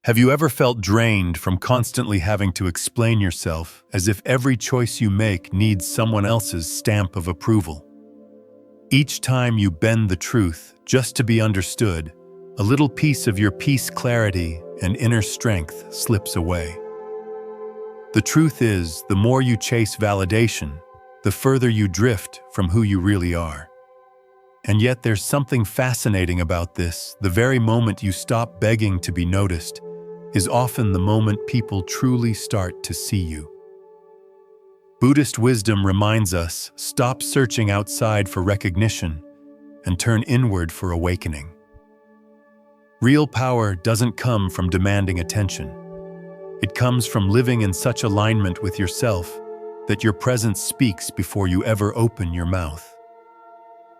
Have you ever felt drained from constantly having to explain yourself as if every choice you make needs someone else's stamp of approval? Each time you bend the truth just to be understood, a little piece of your peace, clarity, and inner strength slips away. The truth is, the more you chase validation, the further you drift from who you really are. And yet there's something fascinating about this. The very moment you stop begging to be noticed is often the moment people truly start to see you. Buddhist wisdom reminds us, stop searching outside for recognition and turn inward for awakening. Real power doesn't come from demanding attention. It comes from living in such alignment with yourself that your presence speaks before you ever open your mouth.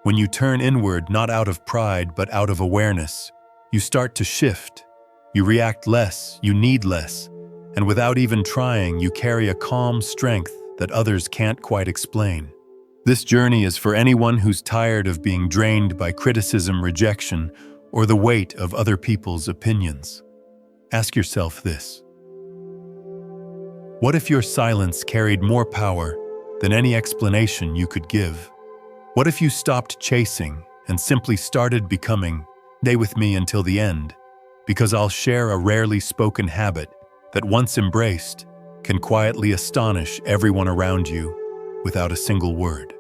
When you turn inward, not out of pride but out of awareness, you start to shift. You react less, you need less, and without even trying, you carry a calm strength that others can't quite explain. This journey is for anyone who's tired of being drained by criticism, rejection, or the weight of other people's opinions. Ask yourself this: what if your silence carried more power than any explanation you could give? What if you stopped chasing and simply started becoming? Stay with me until the end, because I'll share a rarely spoken habit that, once embraced, can quietly astonish everyone around you without a single word.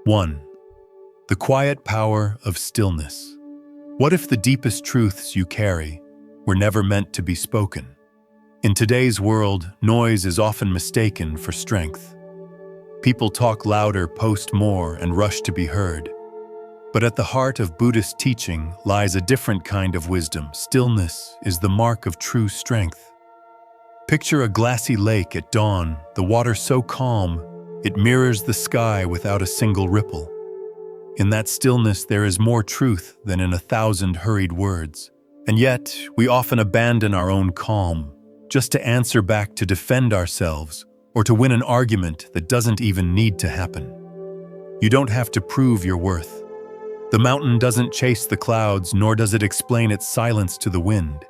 1. The quiet power of stillness. What if the deepest truths you carry were never meant to be spoken? In today's world, noise is often mistaken for strength. People talk louder, post more, and rush to be heard. But at the heart of Buddhist teaching lies a different kind of wisdom. Stillness is the mark of true strength. Picture a glassy lake at dawn, the water so calm, it mirrors the sky without a single ripple. In that stillness there is more truth than in 1,000 hurried words. And yet, we often abandon our own calm, just to answer back, to defend ourselves, or to win an argument that doesn't even need to happen. You don't have to prove your worth. The mountain doesn't chase the clouds, nor does it explain its silence to the wind.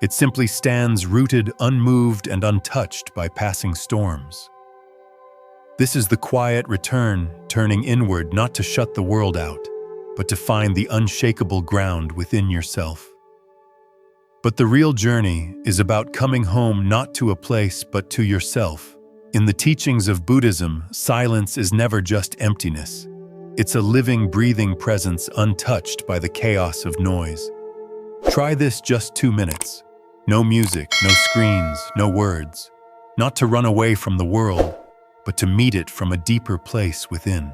It simply stands rooted, unmoved, and untouched by passing storms. This is the quiet return, turning inward, not to shut the world out, but to find the unshakable ground within yourself. But the real journey is about coming home, not to a place, but to yourself. In the teachings of Buddhism, silence is never just emptiness. It's a living, breathing presence untouched by the chaos of noise. Try this just 2 minutes. No music, no screens, no words. Not to run away from the world, but to meet it from a deeper place within.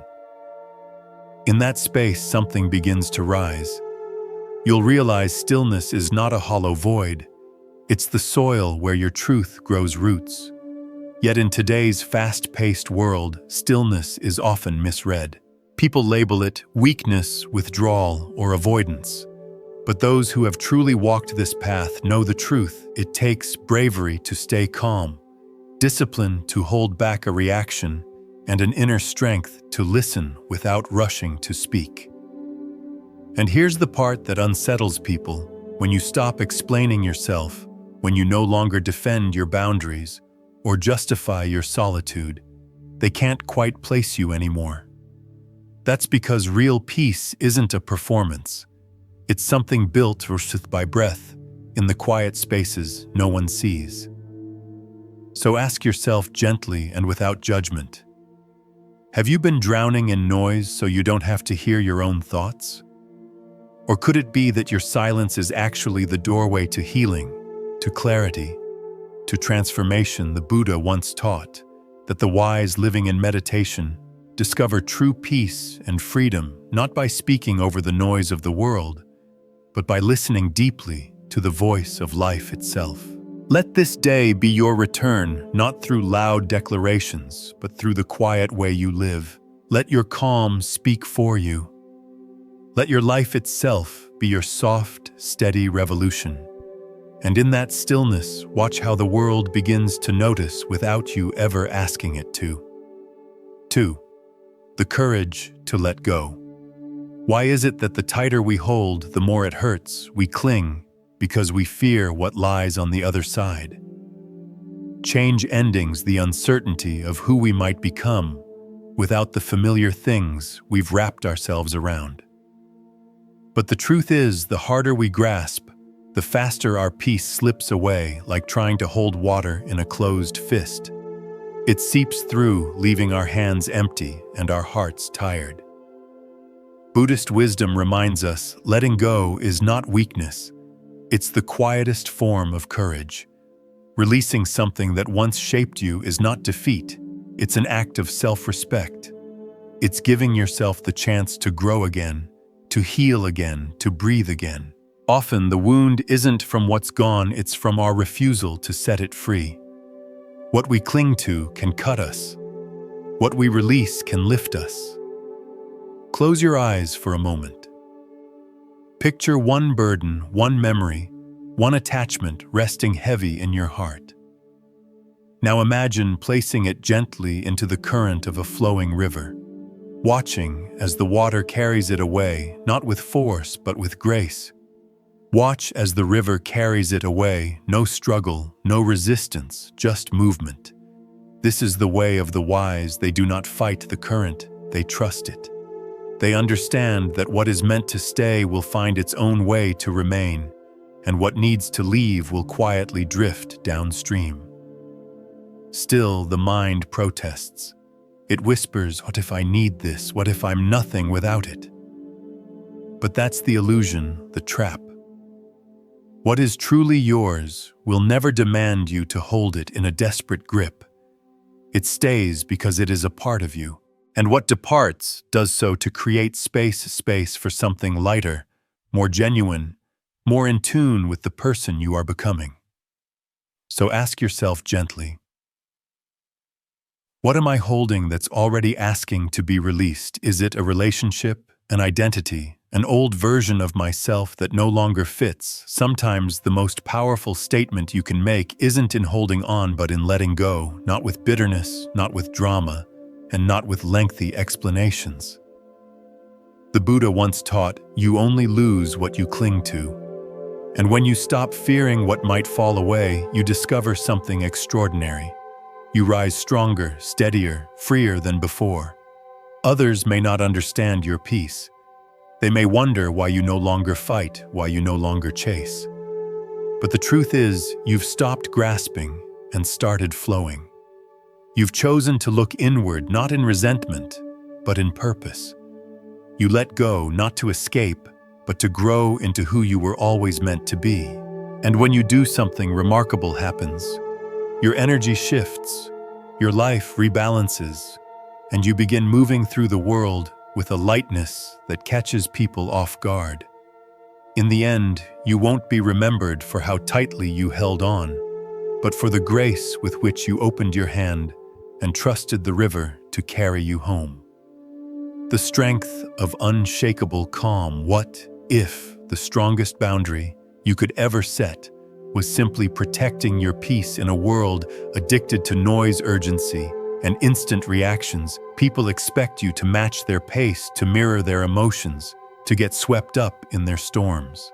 In that space, something begins to rise. You'll realize stillness is not a hollow void. It's the soil where your truth grows roots. Yet in today's fast-paced world, stillness is often misread. People label it weakness, withdrawal, or avoidance. But those who have truly walked this path know the truth. It takes bravery to stay calm, discipline to hold back a reaction, and an inner strength to listen without rushing to speak. And here's the part that unsettles people: when you stop explaining yourself, when you no longer defend your boundaries or justify your solitude, they can't quite place you anymore. That's because real peace isn't a performance. It's something built by breath in the quiet spaces no one sees. So ask yourself gently and without judgment: have you been drowning in noise so you don't have to hear your own thoughts? Or could it be that your silence is actually the doorway to healing, to clarity, to transformation? The Buddha once taught that the wise living in meditation discover true peace and freedom not by speaking over the noise of the world, but by listening deeply to the voice of life itself. Let this day be your return, not through loud declarations, but through the quiet way you live. Let your calm speak for you. Let your life itself be your soft, steady revolution. And in that stillness, watch how the world begins to notice without you ever asking it to. 2. The courage to let go. Why is it that the tighter we hold, the more it hurts? We cling, because we fear what lies on the other side. Change endings the uncertainty of who we might become without the familiar things we've wrapped ourselves around. But the truth is, the harder we grasp, the faster our peace slips away, like trying to hold water in a closed fist. It seeps through, leaving our hands empty and our hearts tired. Buddhist wisdom reminds us letting go is not weakness. It's the quietest form of courage. Releasing something that once shaped you is not defeat. It's an act of self-respect. It's giving yourself the chance to grow again, to heal again, to breathe again. Often the wound isn't from what's gone, it's from our refusal to set it free. What we cling to can cut us. What we release can lift us. Close your eyes for a moment. Picture one burden, one memory, one attachment resting heavy in your heart. Now imagine placing it gently into the current of a flowing river, watching as the water carries it away, not with force but with grace. Watch as the river carries it away, no struggle, no resistance, just movement. This is the way of the wise. They do not fight the current, they trust it. They understand that what is meant to stay will find its own way to remain, and what needs to leave will quietly drift downstream. Still, the mind protests. It whispers, "What if I need this? What if I'm nothing without it?" But that's the illusion, the trap. What is truly yours will never demand you to hold it in a desperate grip. It stays because it is a part of you, and what departs does so to create space for something lighter, more genuine, more in tune with the person you are becoming. So ask yourself gently, what am I holding that's already asking to be released? Is it a relationship, an identity, an old version of myself that no longer fits? Sometimes the most powerful statement you can make isn't in holding on but in letting go, not with bitterness, not with drama, and not with lengthy explanations. The Buddha once taught, you only lose what you cling to. And when you stop fearing what might fall away, you discover something extraordinary. You rise stronger, steadier, freer than before. Others may not understand your peace. They may wonder why you no longer fight, why you no longer chase. But the truth is, you've stopped grasping and started flowing. You've chosen to look inward, not in resentment, but in purpose. You let go, not to escape, but to grow into who you were always meant to be. And when you do, something remarkable happens. Your energy shifts, your life rebalances, and you begin moving through the world with a lightness that catches people off guard. In the end, you won't be remembered for how tightly you held on, but for the grace with which you opened your hand and trusted the river to carry you home. The strength of unshakable calm. What if the strongest boundary you could ever set was simply protecting your peace in a world addicted to noise, urgency, and instant reactions? People expect you to match their pace, to mirror their emotions, to get swept up in their storms.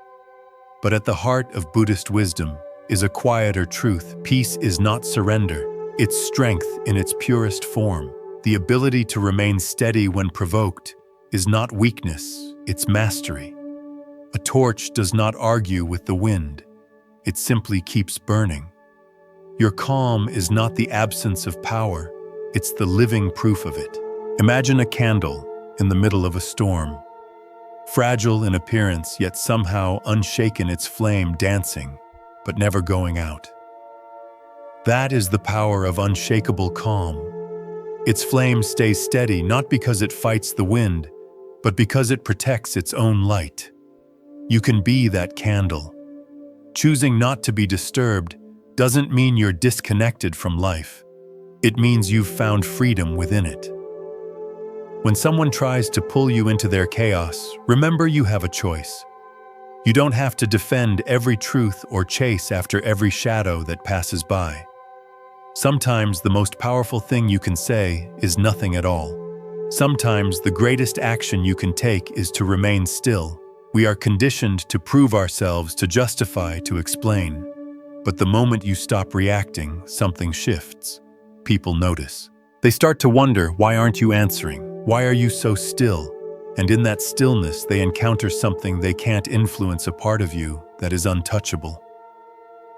But at the heart of Buddhist wisdom is a quieter truth. Peace is not surrender. It's strength in its purest form. The ability to remain steady when provoked is not weakness, it's mastery. A torch does not argue with the wind. It simply keeps burning. Your calm is not the absence of power. It's the living proof of it. Imagine a candle in the middle of a storm. Fragile in appearance, yet somehow unshaken, its flame dancing, but never going out. That is the power of unshakable calm. Its flame stays steady not because it fights the wind, but because it protects its own light. You can be that candle. Choosing not to be disturbed doesn't mean you're disconnected from life. It means you've found freedom within it. When someone tries to pull you into their chaos, remember you have a choice. You don't have to defend every truth or chase after every shadow that passes by. Sometimes the most powerful thing you can say is nothing at all. Sometimes the greatest action you can take is to remain still, We are conditioned to prove ourselves, to justify, to explain. But the moment you stop reacting, something shifts. People notice. They start to wonder, why aren't you answering? Why are you so still? And in that stillness, they encounter something they can't influence, a part of you that is untouchable.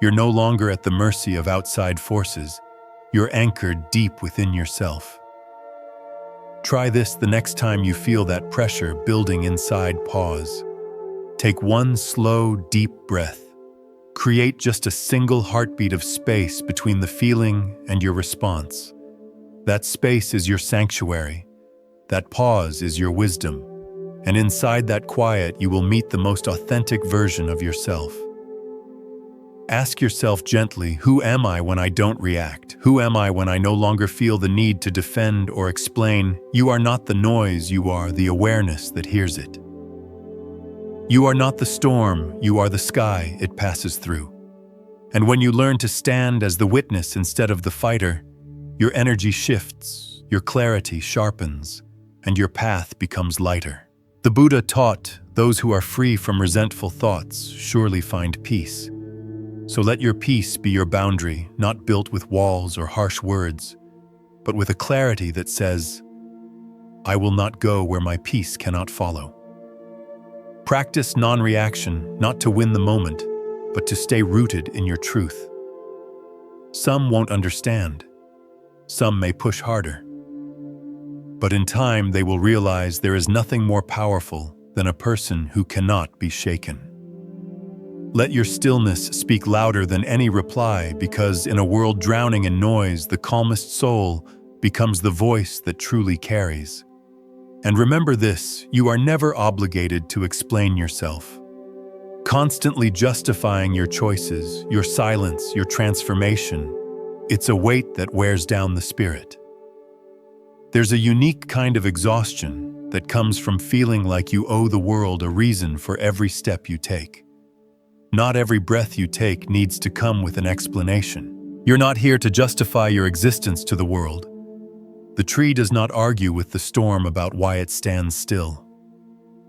You're no longer at the mercy of outside forces. You're anchored deep within yourself. Try this the next time you feel that pressure building inside. Pause. Take one slow, deep breath. Create just a single heartbeat of space between the feeling and your response. That space is your sanctuary. That pause is your wisdom. And inside that quiet, you will meet the most authentic version of yourself. Ask yourself gently, who am I when I don't react? Who am I when I no longer feel the need to defend or explain? You are not the noise, you are the awareness that hears it. You are not the storm, you are the sky it passes through. And when you learn to stand as the witness instead of the fighter, your energy shifts, your clarity sharpens, and your path becomes lighter. The Buddha taught, those who are free from resentful thoughts surely find peace. So let your peace be your boundary, not built with walls or harsh words, but with a clarity that says, I will not go where my peace cannot follow. Practice non-reaction, not to win the moment, but to stay rooted in your truth. Some won't understand. Some may push harder. But in time, they will realize there is nothing more powerful than a person who cannot be shaken. Let your stillness speak louder than any reply, because in a world drowning in noise, the calmest soul becomes the voice that truly carries. And remember this, you are never obligated to explain yourself. Constantly justifying your choices, your silence, your transformation, it's a weight that wears down the spirit. There's a unique kind of exhaustion that comes from feeling like you owe the world a reason for every step you take. Not every breath you take needs to come with an explanation. You're not here to justify your existence to the world. The tree does not argue with the storm about why it stands still.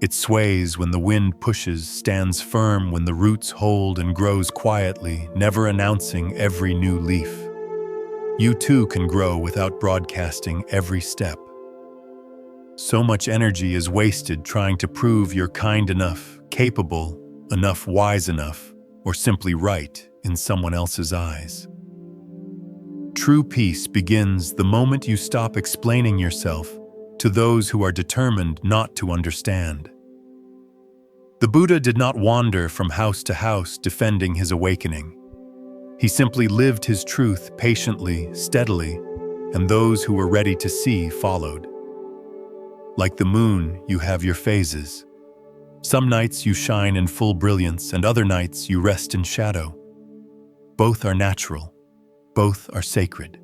It sways when the wind pushes, stands firm when the roots hold, and grows quietly, never announcing every new leaf. You too can grow without broadcasting every step. So much energy is wasted trying to prove you're kind enough, capable enough, wise enough, or simply right in someone else's eyes. True peace begins the moment you stop explaining yourself to those who are determined not to understand. The Buddha did not wander from house to house defending his awakening. He simply lived his truth patiently, steadily, and those who were ready to see followed. Like the moon, you have your phases. Some nights you shine in full brilliance, and other nights you rest in shadow. Both are natural. Both are sacred.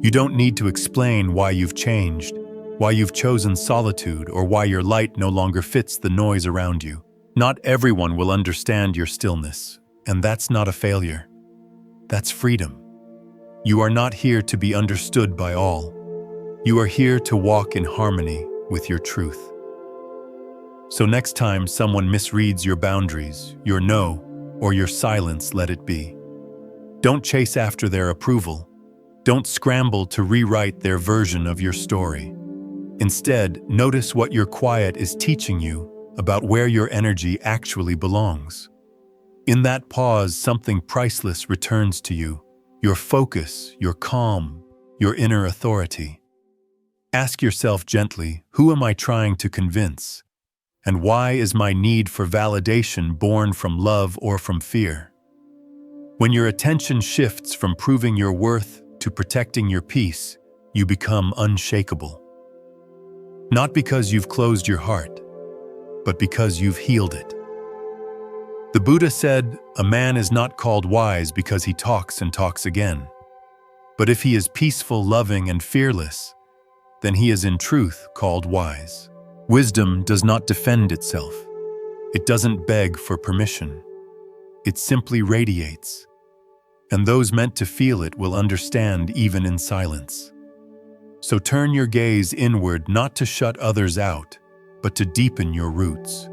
You don't need to explain why you've changed, why you've chosen solitude, or why your light no longer fits the noise around you. Not everyone will understand your stillness, and that's not a failure. That's freedom. You are not here to be understood by all. You are here to walk in harmony with your truth. So next time someone misreads your boundaries, your no, or your silence, let it be. Don't chase after their approval. Don't scramble to rewrite their version of your story. Instead, notice what your quiet is teaching you about where your energy actually belongs. In that pause, something priceless returns to you: your focus, your calm, your inner authority. Ask yourself gently, who am I trying to convince? And why is my need for validation born from love or from fear? When your attention shifts from proving your worth to protecting your peace, you become unshakable. Not because you've closed your heart, but because you've healed it. The Buddha said, a man is not called wise because he talks and talks again. But if he is peaceful, loving, and fearless, then he is in truth called wise. Wisdom does not defend itself. It doesn't beg for permission. It simply radiates. And those meant to feel it will understand even in silence. So turn your gaze inward, not to shut others out, but to deepen your roots.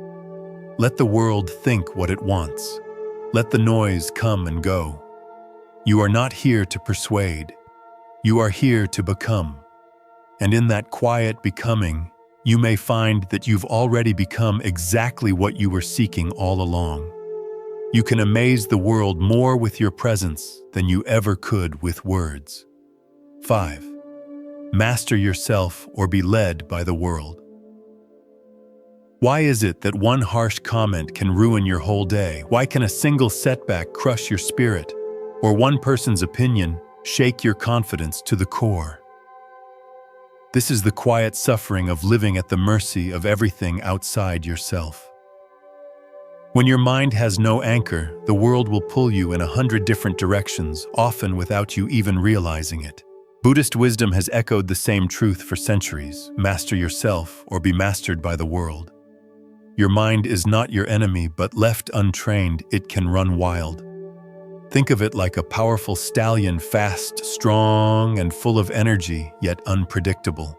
Let the world think what it wants. Let the noise come and go. You are not here to persuade. You are here to become. And in that quiet becoming, you may find that you've already become exactly what you were seeking all along. You can amaze the world more with your presence than you ever could with words. 5. Master yourself or be led by the world. Why is it that one harsh comment can ruin your whole day? Why can a single setback crush your spirit, or one person's opinion shake your confidence to the core? This is the quiet suffering of living at the mercy of everything outside yourself. When your mind has no anchor, the world will pull you in 100 different directions, often without you even realizing it. Buddhist wisdom has echoed the same truth for centuries: master yourself or be mastered by the world. Your mind is not your enemy, but left untrained, it can run wild. Think of it like a powerful stallion, fast, strong, and full of energy, yet unpredictable.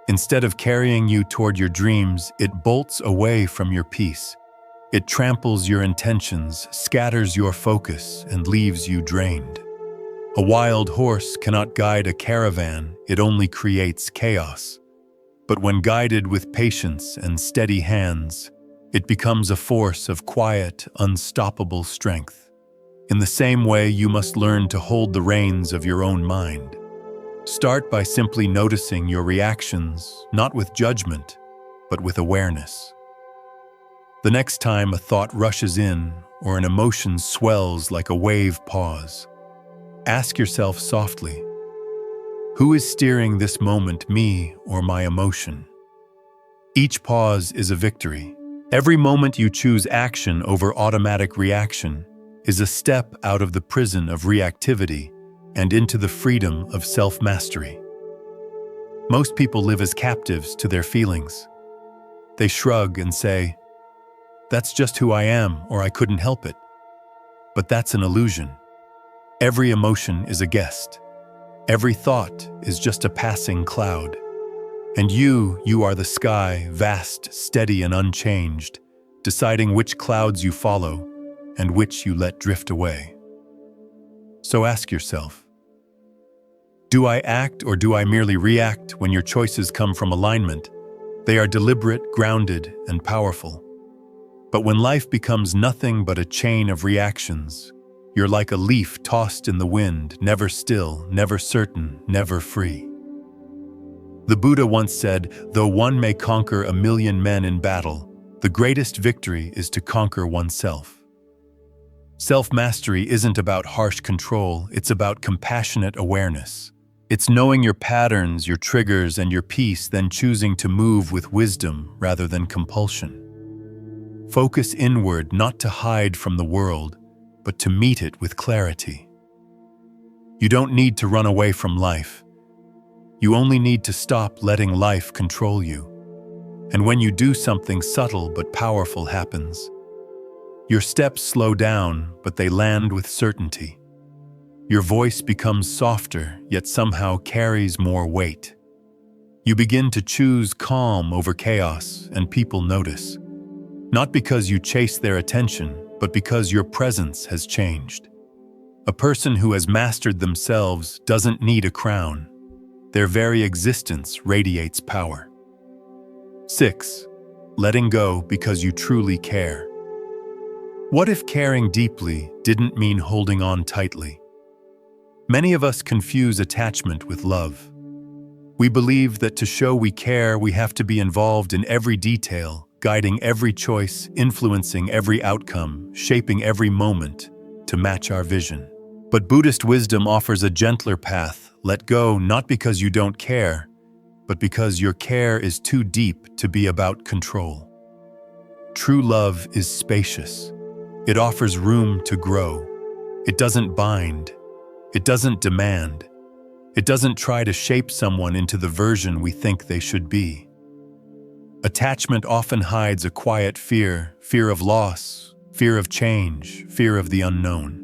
Instead of carrying you toward your dreams, it bolts away from your peace. It tramples your intentions, scatters your focus, and leaves you drained. A wild horse cannot guide a caravan, it only creates chaos. But when guided with patience and steady hands, it becomes a force of quiet, unstoppable strength. In the same way, you must learn to hold the reins of your own mind. Start by simply noticing your reactions, not with judgment, but with awareness. The next time a thought rushes in or an emotion swells like a wave, pause. Ask yourself softly, who is steering this moment, me or my emotion? Each pause is a victory. Every moment you choose action over automatic reaction is a step out of the prison of reactivity and into the freedom of self-mastery. Most people live as captives to their feelings. They shrug and say, "That's just who I am," or "I couldn't help it." But that's an illusion. Every emotion is a guest. Every thought is just a passing cloud. And you are the sky, vast, steady, and unchanged, deciding which clouds you follow and which you let drift away. So ask yourself, do I act or do I merely react? When your choices come from alignment, they are deliberate, grounded, and powerful. But when life becomes nothing but a chain of reactions, you're like a leaf tossed in the wind, never still, never certain, never free. The Buddha once said, though one may conquer 1,000,000 men in battle, the greatest victory is to conquer oneself. Self-mastery isn't about harsh control, it's about compassionate awareness. It's knowing your patterns, your triggers, and your peace, then choosing to move with wisdom rather than compulsion. Focus inward, not to hide from the world, but to meet it with clarity. You don't need to run away from life. You only need to stop letting life control you. And when you do, something subtle but powerful happens. Your steps slow down, but they land with certainty. Your voice becomes softer, yet somehow carries more weight. You begin to choose calm over chaos, and people notice. Not because you chase their attention, but because your presence has changed. A person who has mastered themselves doesn't need a crown. Their very existence radiates power. 6. Letting go because you truly care. What if caring deeply didn't mean holding on tightly? Many of us confuse attachment with love. We believe that to show we care, we have to be involved in every detail, guiding every choice, influencing every outcome, shaping every moment to match our vision. But Buddhist wisdom offers a gentler path. Let go not because you don't care, but because your care is too deep to be about control. True love is spacious. It offers room to grow. It doesn't bind. It doesn't demand. It doesn't try to shape someone into the version we think they should be. Attachment often hides a quiet fear of loss, fear of change, fear of the unknown.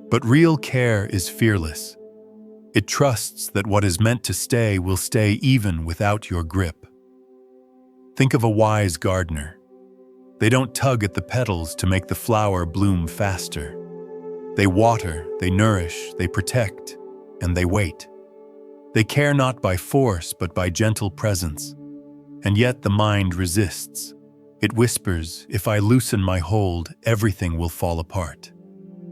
But real care is fearless. It trusts that what is meant to stay will stay even without your grip. Think of a wise gardener. They don't tug at the petals to make the flower bloom faster. They water, they nourish, they protect, and they wait. They care not by force, but by gentle presence. And yet the mind resists. It whispers, if I loosen my hold, everything will fall apart.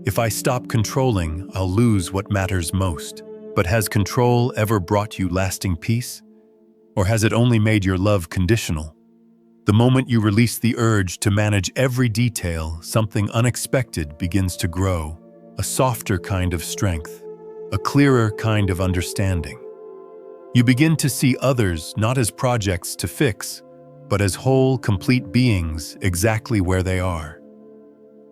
If I stop controlling, I'll lose what matters most. But has control ever brought you lasting peace? Or has it only made your love conditional? The moment you release the urge to manage every detail, something unexpected begins to grow, a softer kind of strength, a clearer kind of understanding. You begin to see others not as projects to fix, but as whole, complete beings exactly where they are.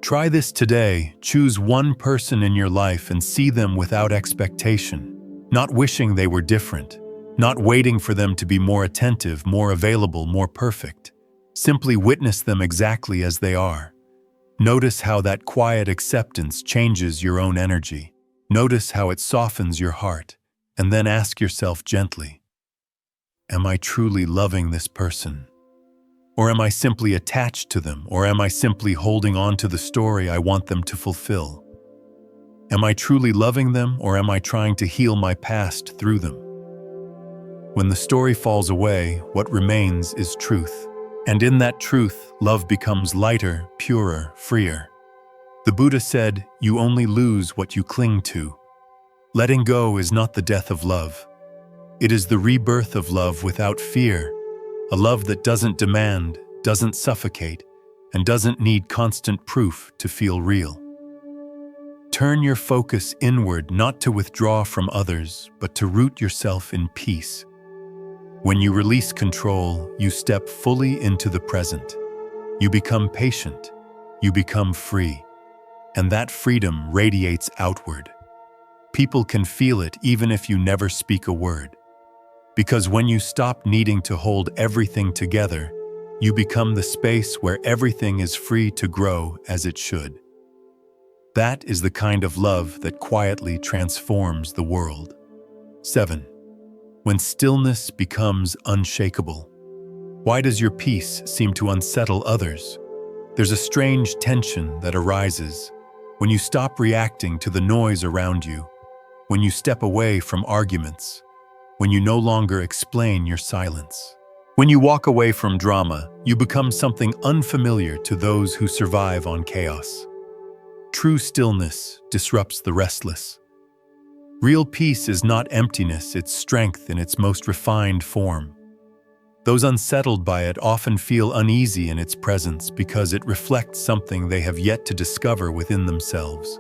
Try this today. Choose one person in your life and see them without expectation, not wishing they were different, not waiting for them to be more attentive, more available, more perfect. Simply witness them exactly as they are. Notice how that quiet acceptance changes your own energy. Notice how it softens your heart, and then ask yourself gently, am I truly loving this person? Or am I simply attached to them? Or am I simply holding on to the story I want them to fulfill? Am I truly loving them, or am I trying to heal my past through them? When the story falls away, what remains is truth. And in that truth, love becomes lighter, purer, freer. The Buddha said, you only lose what you cling to. Letting go is not the death of love. It is the rebirth of love without fear, a love that doesn't demand, doesn't suffocate, and doesn't need constant proof to feel real. Turn your focus inward, not to withdraw from others, but to root yourself in peace. When you release control, you step fully into the present. You become patient. You become free. And that freedom radiates outward. People can feel it even if you never speak a word. Because when you stop needing to hold everything together, you become the space where everything is free to grow as it should. That is the kind of love that quietly transforms the world. 7. When stillness becomes unshakable. Why does your peace seem to unsettle others? There's a strange tension that arises when you stop reacting to the noise around you, when you step away from arguments, when you no longer explain your silence. When you walk away from drama, you become something unfamiliar to those who survive on chaos. True stillness disrupts the restless. Real peace is not emptiness, it's strength in its most refined form. Those unsettled by it often feel uneasy in its presence because it reflects something they have yet to discover within themselves.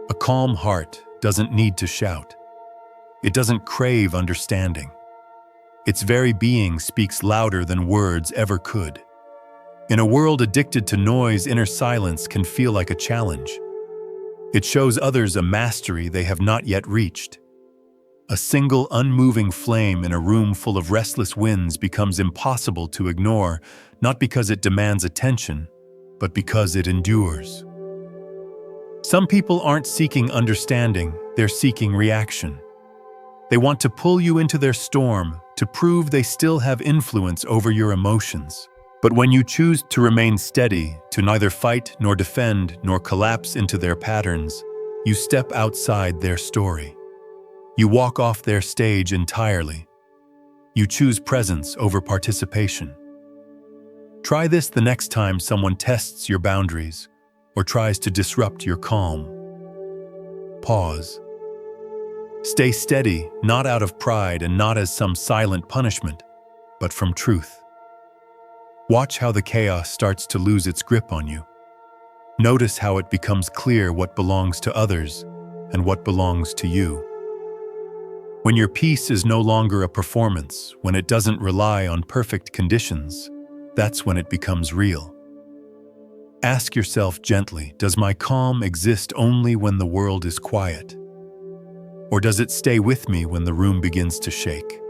A calm heart doesn't need to shout. It doesn't crave understanding. Its very being speaks louder than words ever could. In a world addicted to noise, inner silence can feel like a challenge. It shows others a mastery they have not yet reached. A single unmoving flame in a room full of restless winds becomes impossible to ignore, not because it demands attention, but because it endures. Some people aren't seeking understanding, they're seeking reaction. They want to pull you into their storm, to prove they still have influence over your emotions. But when you choose to remain steady, to neither fight nor defend nor collapse into their patterns, you step outside their story. You walk off their stage entirely. You choose presence over participation. Try this the next time someone tests your boundaries or tries to disrupt your calm. Pause. Stay steady, not out of pride and not as some silent punishment, but from truth. Watch how the chaos starts to lose its grip on you. Notice how it becomes clear what belongs to others and what belongs to you. When your peace is no longer a performance, when it doesn't rely on perfect conditions, that's when it becomes real. Ask yourself gently, does my calm exist only when the world is quiet? Or does it stay with me when the room begins to shake?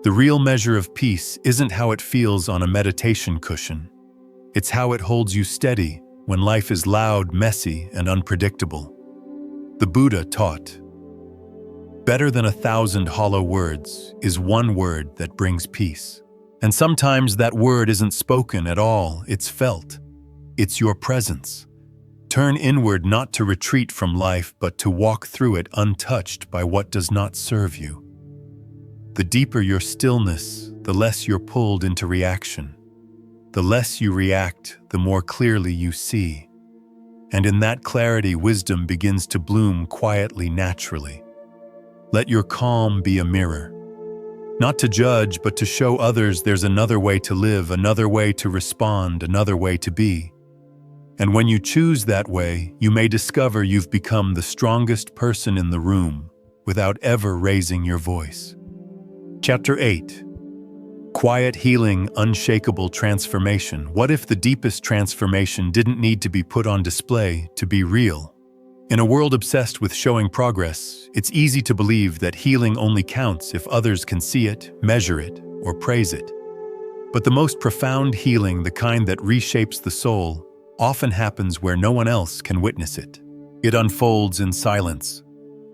The real measure of peace isn't how it feels on a meditation cushion. It's how it holds you steady when life is loud, messy, and unpredictable. The Buddha taught, better than 1,000 hollow words is one word that brings peace. And sometimes that word isn't spoken at all, it's felt. It's your presence. Turn inward not to retreat from life, but to walk through it untouched by what does not serve you. The deeper your stillness, the less you're pulled into reaction. The less you react, the more clearly you see. And in that clarity, wisdom begins to bloom quietly, naturally. Let your calm be a mirror. Not to judge, but to show others there's another way to live, another way to respond, another way to be. And when you choose that way, you may discover you've become the strongest person in the room without ever raising your voice. Chapter 8. Quiet healing, unshakable transformation. What if the deepest transformation didn't need to be put on display to be real? In a world obsessed with showing progress, it's easy to believe that healing only counts if others can see it, measure it, or praise it. But the most profound healing, the kind that reshapes the soul, often happens where no one else can witness it. It unfolds in silence,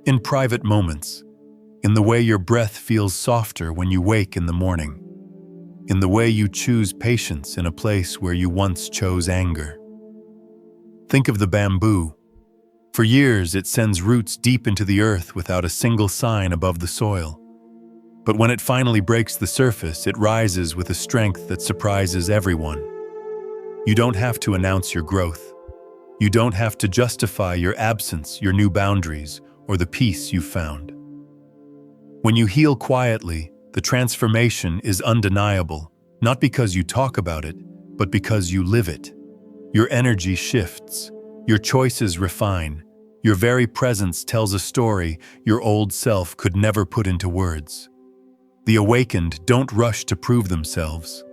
in private moments, in the way your breath feels softer when you wake in the morning, in the way you choose patience in a place where you once chose anger. Think of the bamboo. For years, it sends roots deep into the earth without a single sign above the soil. But when it finally breaks the surface, it rises with a strength that surprises everyone. You don't have to announce your growth. You don't have to justify your absence, your new boundaries, or the peace you've found. When you heal quietly, the transformation is undeniable, not because you talk about it, but because you live it. Your energy shifts, your choices refine, your very presence tells a story your old self could never put into words. The awakened don't rush to prove themselves.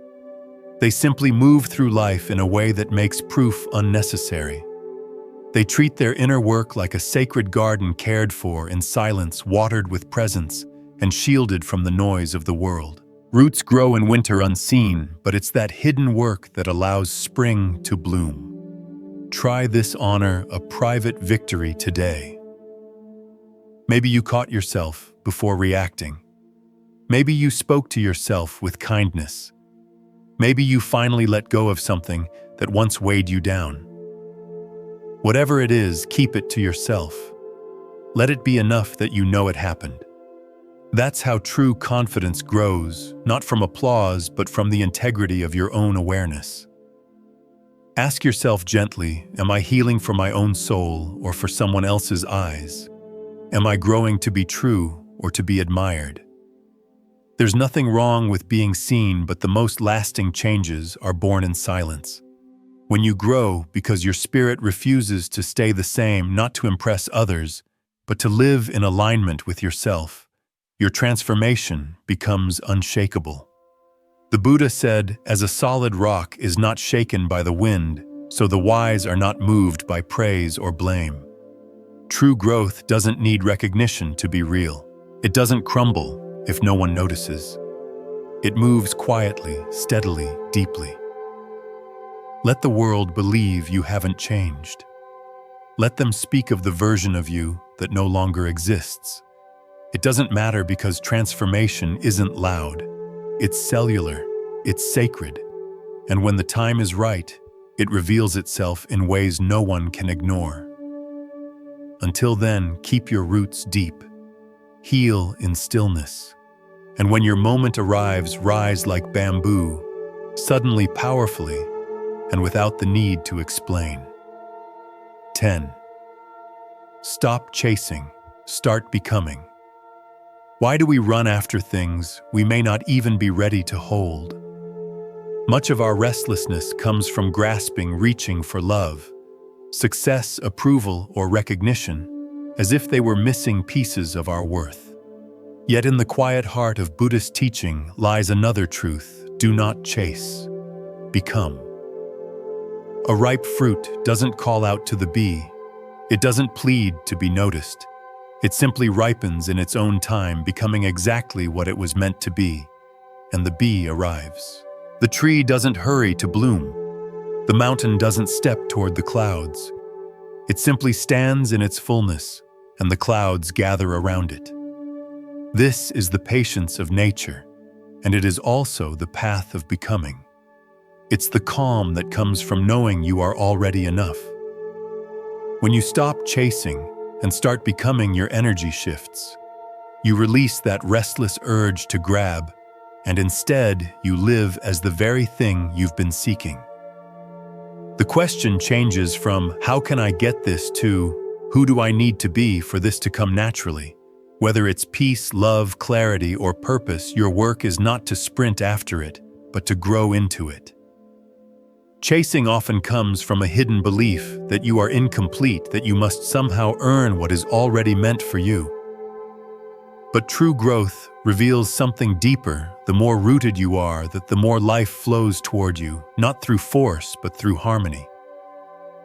They simply move through life in a way that makes proof unnecessary. They treat their inner work like a sacred garden cared for in silence, watered with presence, and shielded from the noise of the world. Roots grow in winter unseen, but it's that hidden work that allows spring to bloom. Try this honor a private victory today. Maybe you caught yourself before reacting. Maybe you spoke to yourself with kindness. Maybe you finally let go of something that once weighed you down. Whatever it is, keep it to yourself. Let it be enough that you know it happened. That's how true confidence grows, not from applause, but from the integrity of your own awareness. Ask yourself gently, am I healing for my own soul or for someone else's eyes? Am I growing to be true or to be admired? There's nothing wrong with being seen, but the most lasting changes are born in silence. When you grow because your spirit refuses to stay the same, not to impress others, but to live in alignment with yourself, your transformation becomes unshakable. The Buddha said, as a solid rock is not shaken by the wind, so the wise are not moved by praise or blame. True growth doesn't need recognition to be real. It doesn't crumble if no one notices. It moves quietly, steadily, deeply. Let the world believe you haven't changed. Let them speak of the version of you that no longer exists. It doesn't matter because transformation isn't loud. It's cellular, it's sacred, and when the time is right, it reveals itself in ways no one can ignore. Until then, keep your roots deep. Heal in stillness. And when your moment arrives, rise like bamboo, suddenly, powerfully, and without the need to explain. 10. Stop chasing. Start becoming. Why do we run after things we may not even be ready to hold? Much of our restlessness comes from grasping, reaching for love, success, approval, or recognition, as if they were missing pieces of our worth. Yet in the quiet heart of Buddhist teaching lies another truth: do not chase, become. A ripe fruit doesn't call out to the bee. It doesn't plead to be noticed. It simply ripens in its own time, becoming exactly what it was meant to be, and the bee arrives. The tree doesn't hurry to bloom. The mountain doesn't step toward the clouds. It simply stands in its fullness, and the clouds gather around it. This is the patience of nature, and it is also the path of becoming. It's the calm that comes from knowing you are already enough. When you stop chasing and start becoming, your energy shifts. You release that restless urge to grab, and instead you live as the very thing you've been seeking. The question changes from "how can I get this" to "who do I need to be for this to come naturally?" Whether it's peace, love, clarity, or purpose, your work is not to sprint after it, but to grow into it. Chasing often comes from a hidden belief that you are incomplete, that you must somehow earn what is already meant for you. But true growth reveals something deeper. The more rooted you are, that the more life flows toward you, not through force, but through harmony.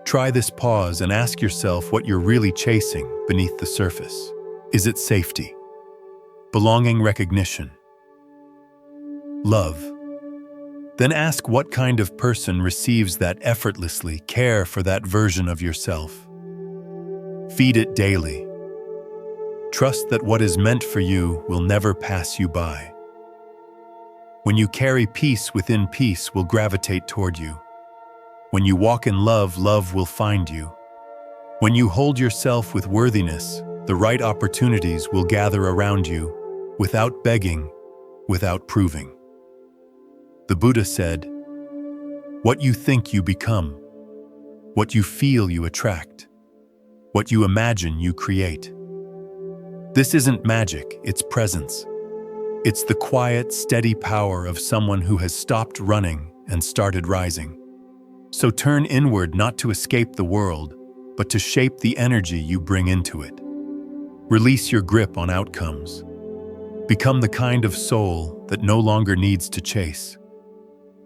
Try this pause and ask yourself what you're really chasing beneath the surface. Is it safety? Belonging, recognition? Love? Then ask what kind of person receives that effortlessly. Care for that version of yourself. Feed it daily. Trust that what is meant for you will never pass you by. When you carry peace within, peace will gravitate toward you. When you walk in love, love will find you. When you hold yourself with worthiness, the right opportunities will gather around you, without begging, without proving. The Buddha said, "What you think you become. What you feel you attract. What you imagine you create." This isn't magic, it's presence. It's the quiet, steady power of someone who has stopped running and started rising. So turn inward, not to escape the world, but to shape the energy you bring into it. Release your grip on outcomes. Become the kind of soul that no longer needs to chase.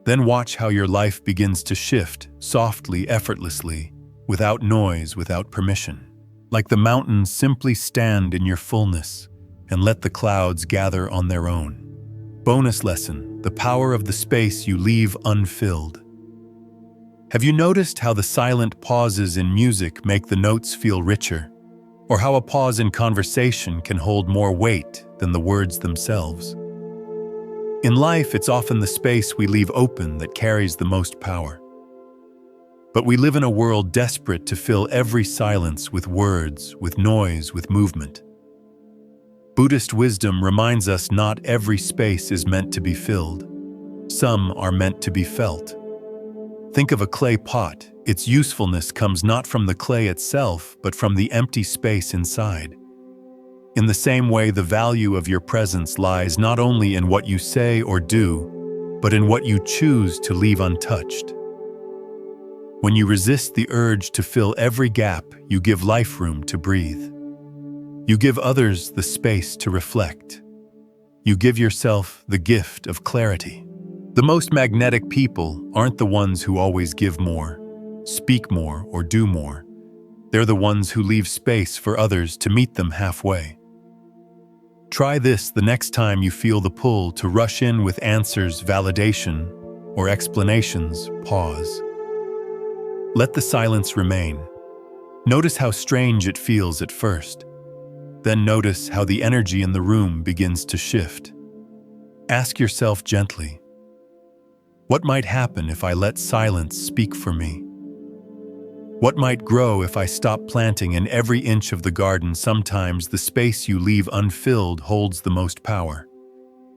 Then watch how your life begins to shift, softly, effortlessly, without noise, without permission. Like the mountains, simply stand in your fullness and let the clouds gather on their own. Bonus lesson: the power of the space you leave unfilled. Have you noticed how the silent pauses in music make the notes feel richer? Or how a pause in conversation can hold more weight than the words themselves? In life, it's often the space we leave open that carries the most power. But we live in a world desperate to fill every silence with words, with noise, with movement. Buddhist wisdom reminds us not every space is meant to be filled. Some are meant to be felt. Think of a clay pot. Its usefulness comes not from the clay itself, but from the empty space inside. In the same way, the value of your presence lies not only in what you say or do, but in what you choose to leave untouched. When you resist the urge to fill every gap, you give life room to breathe. You give others the space to reflect. You give yourself the gift of clarity. The most magnetic people aren't the ones who always give more, speak more, or do more. They're the ones who leave space for others to meet them halfway. Try this the next time you feel the pull to rush in with answers, validation, or explanations. Pause. Let the silence remain. Notice how strange it feels at first. Then notice how the energy in the room begins to shift. Ask yourself gently, what might happen if I let silence speak for me? What might grow if I stop planting in every inch of the garden? Sometimes the space you leave unfilled holds the most power.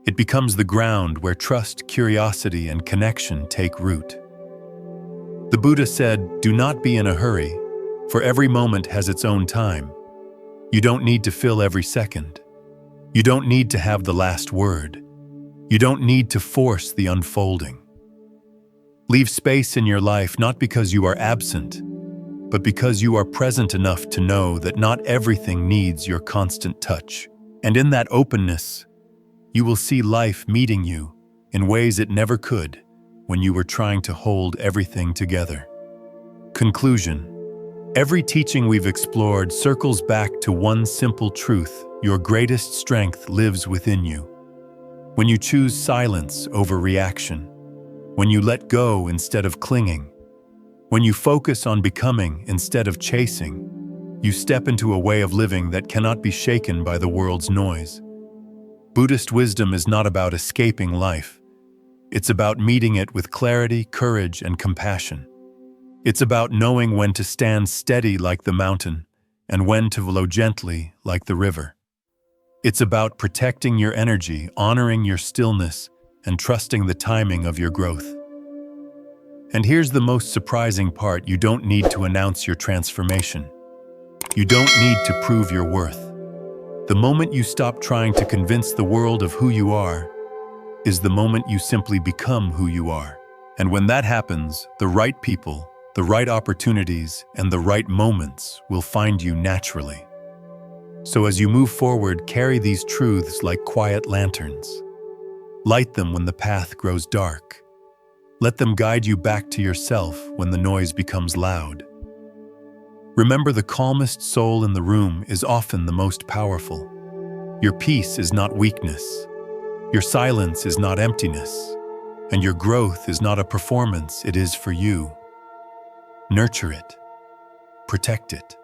It becomes the ground where trust, curiosity, and connection take root. The Buddha said, "Do not be in a hurry, for every moment has its own time." You don't need to fill every second. You don't need to have the last word. You don't need to force the unfolding. Leave space in your life not because you are absent, but because you are present enough to know that not everything needs your constant touch. And in that openness, you will see life meeting you in ways it never could when you were trying to hold everything together. Conclusion: every teaching we've explored circles back to one simple truth: your greatest strength lives within you. When you choose silence over reaction, when you let go instead of clinging, when you focus on becoming instead of chasing, you step into a way of living that cannot be shaken by the world's noise. Buddhist wisdom is not about escaping life. It's about meeting it with clarity, courage, and compassion. It's about knowing when to stand steady like the mountain and when to flow gently like the river. It's about protecting your energy, honoring your stillness, and trusting the timing of your growth. And here's the most surprising part: you don't need to announce your transformation. You don't need to prove your worth. The moment you stop trying to convince the world of who you are is the moment you simply become who you are. And when that happens, the right people, the right opportunities, and the right moments will find you naturally. So as you move forward, carry these truths like quiet lanterns. Light them when the path grows dark. Let them guide you back to yourself when the noise becomes loud. Remember, the calmest soul in the room is often the most powerful. Your peace is not weakness. Your silence is not emptiness. And your growth is not a performance, it is for you. Nurture it. Protect it.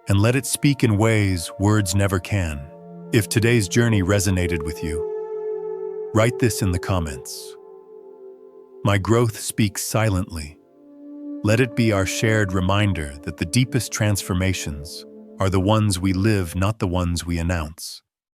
And let it speak in ways words never can. If today's journey resonated with you, write this in the comments. My growth speaks silently. Let it be our shared reminder that the deepest transformations are the ones we live, not the ones we announce.